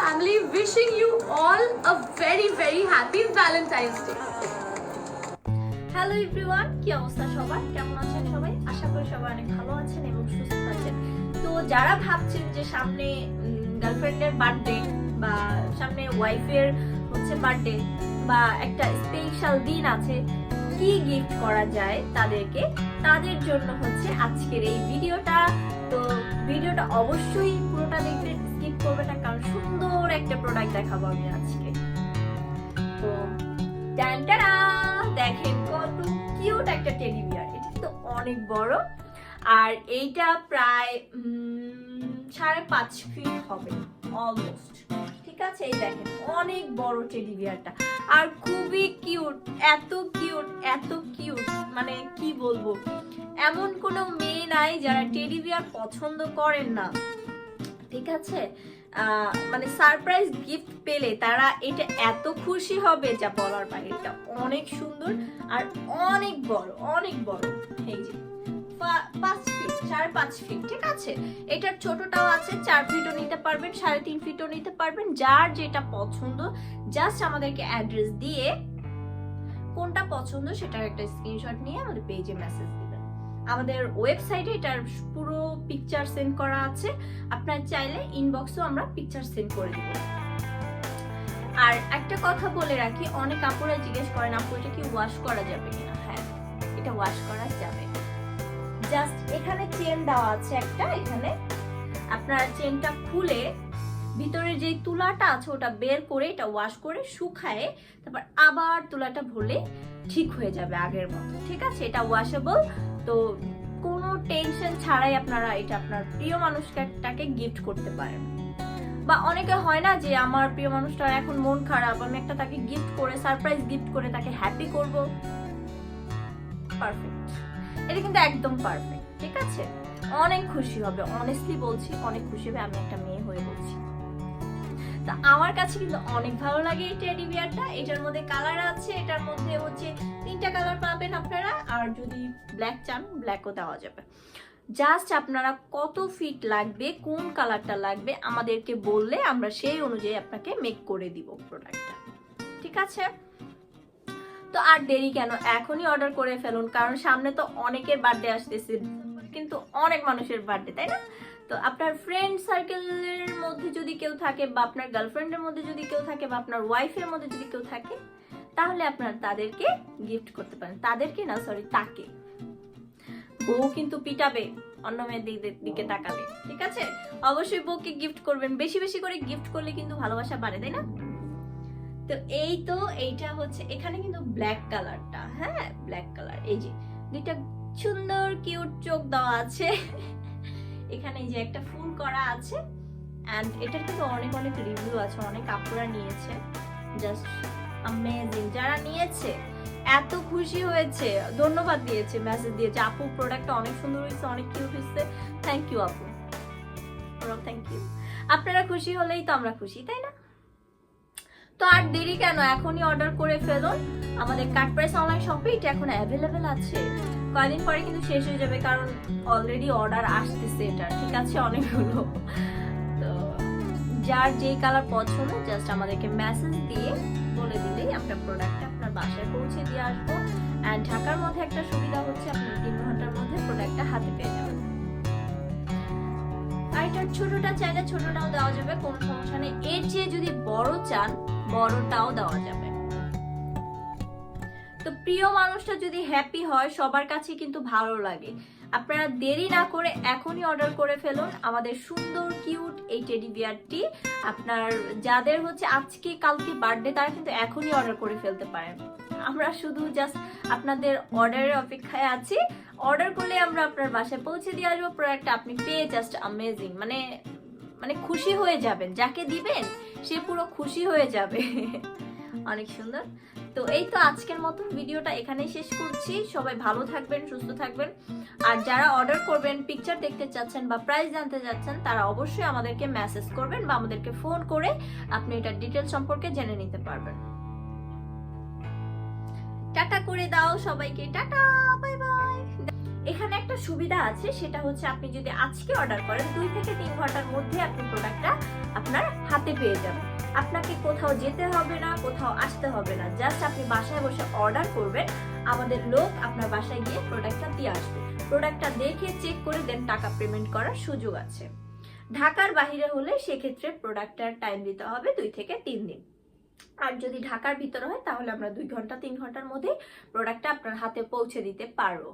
family, wishing you all a very happy Valentine's Day. Hello everyone, কি অবস্থা সবার? কেমন আছেন সবাই? আশা করি সবাই অনেক ভালো আছেন এবং সুস্থ আছেন। তো যারা ভাবছেন যে সামনে গার্লফ্রেন্ডের বার্থডে বা সামনে ওয়াইফের হচ্ছে বার্থডে বা একটা স্পেশাল দিন আছে, কি গিফট করা যায় তাদের জন্য হচ্ছে আজকের এই ভিডিওটা। তো ভিডিওটা অবশ্যই পুরোটা দেখবেন, স্কিপ করবেন না, কারণ সুন্দর একটা প্রোডাক্ট দেখাবো আমি আজকে। তো টানটারা, দেখেন কত কিউট একটা টেডি বিয়ার। এটা কিন্তু অনেক বড়, আর এইটা প্রায় 5.5 ফিট হবে অলমোস্ট। ঠিক আছে, এই দেখেন অনেক বড় টেডি বিয়ারটা, আর খুবই কিউট, এত কিউট মানে কি বলবো, এমন কোনো মেয়ে নাই যারা টেডি বিয়ার পছন্দ করেন না। ঠিক আছে, মানে সারপ্রাইজ গিফট পেলে তারা এটা এত খুশি হবে যা বলার বাইরে। এটা অনেক সুন্দর আর অনেক বড়। এই যে 5 ফিট, 5.5 ফিট। ঠিক আছে, এটার ছোটটাও আছে, 4 ফিটও নিতে পারবেন, 3.5 ফিটও নিতে পারবেন, যার যেটা পছন্দ জাস্ট আমাদেরকে অ্যাড্রেস দিয়ে কোনটা পছন্দ সেটার একটা স্ক্রিনশট নিয়ে আমাদের পেজে মেসেজ দিবেন। আমাদের ওয়েবসাইটে এটার পুরো পিকচার সেন্ড করা আছে, আপনার চাইলে ইনবক্সেও আমরা পিকচার সেন্ড করে দিব। আর একটা কথা বলে রাখি, অনেক আপুরা জিজ্ঞেস করেন আপু এটা কি ওয়াশ করা যাবে কিনা। হ্যাঁ, এটা ওয়াশ করা যাবে। জাস্ট এখানে চেন দেওয়া আছে একটা, এখানে আপনার চেনটা খুলে ভিতরে যে তুলাটা আছে ওটা বের করে এটা ওয়াশ করে শুকায়ে তারপর আবার তুলাটা ভরলে ঠিক হয়ে যাবে আগের মতো। ঠিক আছে, এটা ওয়াশেবল। তো কোনো টেনশন ছাড়াই আপনারা এটা আপনার প্রিয় মানুষটাকে গিফট করতে পারেন। বা অনেকে হয় না যে আমার প্রিয় মানুষটার এখন মন খারাপ, আমি একটা তাকে গিফট করে, সারপ্রাইজ গিফট করে তাকে হ্যাপি করব। পারফেক্ট, এটা কিন্তু একদম পারফেক্ট। ঠিক আছে, অনেক খুশি হবে, অনেস্টলি বলছি, অনেক খুশি হবে। আমি একটা মেয়ে হয়ে বলছি। তা আমার কাছে কিন্তু অনেক ভালো লাগে এই টেডি বিয়ারটা। এটার মধ্যে কালার আছে, এটার মধ্যে হচ্ছে 3টা কালার পাবেন আপনারা, আর যদি ব্ল্যাক চান ব্ল্যাকও দেওয়া যাবে। জাস্ট আপনারা কত ফিট লাগবে, কোন কালারটা লাগবে আমাদেরকে বললে আমরা সেই অনুযায়ী আপনাকে মেক করে দিব প্রোডাক্টটা। ঠিক আছে, তো আর দেরি কেন, এখনই অর্ডার করে ফেলুন, কারণ সামনে তো অনেকের বার্থডে আসতেছে, কিন্তু অনেক মানুষের বার্থডে, তাই না? তো আপনার ফ্রেন্ড সার্কেলের মধ্যে যদি কেউ থাকে, বা আপনার গার্লফ্রেন্ডের মধ্যে যদি কেউ থাকে, বা আপনার ওয়াইফের মধ্যে যদি কেউ থাকে, তাহলে আপনারা তাদেরকে গিফট করতে পারেন। তাদেরকে না, সরি, তাকে। বউ কিন্তু পিটাবে অন্য মেয়ের দিকে তাকালে। ঠিক আছে, অবশ্যই বউকে গিফট করবেন, বেশি করে গিফট করলে কিন্তু ভালোবাসা বাড়ে, তাই না? তো এইটা হচ্ছে এখানে কিন্তু ব্ল্যাক কালারটা, হ্যাঁ ব্ল্যাক কালার। এই যে 2টা সুন্দর কিউট চোখ দেওয়া আছে, এখানে এই যে একটা ফুল করা আছে। এন্ড এটার কিন্তু অনেক রিভিউ আছে, অনেক আপুরা নিয়েছে, জাস্ট অ্যামেজিং। যারা নিয়েছে এত খুশি হয়েছে, ধন্যবাদ দিয়েছে, মেসেজ দিয়েছে, আপু প্রোডাক্টটা অনেক সুন্দর হয়েছে, অনেক কিউট হয়েছে, থ্যাংক ইউ আপু, থ্যাংক ইউ। আপনারা খুশি হলেই তো আমরা খুশি, তাই না? তো আর দেরি কেন, এখনই অর্ডার করে ফেলুন। আমাদের কাট প্রাইস অনলাইন শপে এটা এখন অ্যাভেলেবেল আছে, কয়েকদিন পরে কিন্তু শেষ হয়ে যাবে, কারণ অলরেডি অর্ডার আসতেছে এটা। ঠিক আছে, অনেকগুলো। তো যার যেই কালার পছন্দ জাস্ট আমাদেরকে মেসেজ দিয়ে বলে দিলেই আমরা প্রোডাক্টটা আপনার বাসায় পৌঁছে দিয়ে আসবো। অ্যান্ড ঢাকার মধ্যে একটা সুবিধা হচ্ছে আপনি 3 ঘন্টার মধ্যে প্রোডাক্টটা হাতে পেয়ে যাবেন। আর এটার ছোটটা চাইলে ছোটটাও দেওয়া যাবে, কোনো সমস্যা নেই। এর চেয়ে যদি বড় চান বড়টাও দেওয়া যাবে। তো প্রিয় মানুষটা যদি হ্যাপি হয় সবার কাছে কিন্তু ভালো লাগে। আপনারা দেরি না করে এখনই অর্ডার করে ফেলুন আমাদের সুন্দর কিউট এই টেডি বিয়ারটি। আপনার যাদের হচ্ছে আজকে কালকে বার্থডে তারা কিন্তু এখনই অর্ডার করে ফেলতে পারেন। আমরা শুধু জাস্ট আপনাদের অর্ডারের অপেক্ষায় আছি। অর্ডার করলে আমরা আপনার বাসায় পৌঁছে দিয়ে আসবো প্রোডাক্টটা, আপনি পেয়ে জাস্ট অ্যামেজিং, মানে খুশি হয়ে যাবেন। যাকে দিবেন সে পুরো খুশি হয়ে যাবে। অনেক সুন্দর। তো এই তো আজকের মতো ভিডিওটা এখানেই শেষ করছি। সবাই ভালো থাকবেন, সুস্থ থাকবেন। আর যারা অর্ডার করবেন, পিকচার দেখতে চাচ্ছেন বা প্রাইস জানতে চাচ্ছেন, তারা অবশ্যই আমাদেরকে মেসেজ করবেন বা আমাদেরকে ফোন করে আপনি এটার ডিটেইলস সম্পর্কে জেনে নিতে পারবেন। টাটা করে দাও সবাইকে, টাটা, বাই বাই। এখানে একটা সুবিধা আছে, সেটা হচ্ছে আপনি যদি আজকে অর্ডার করেন 2 থেকে 3 ঘন্টার মধ্যে আপনি প্রোডাক্টটা আপনার হাতে পেয়ে যাবেন। আপনাকে কোথাও যেতে হবে না, কোথাও আসতে হবে না, জাস্ট আপনি বাসায় বসে অর্ডার করবেন, আমাদের লোক আপনার বাসায় গিয়ে প্রোডাক্টটা দিয়ে আসবে। প্রোডাক্টটা দেখে চেক করে দেন টাকা পেমেন্ট করার সুযোগ আছে। ঢাকার বাইরে হলে সেক্ষেত্রে প্রোডাক্টটার টাইম দিতে হবে 2 থেকে 3 দিন। আর যদি ঢাকার ভিতরে হয় তাহলে আমরা 2 ঘন্টা 3 ঘন্টার মধ্যে প্রোডাক্টটা আপনার হাতে পৌঁছে দিতে পারবো।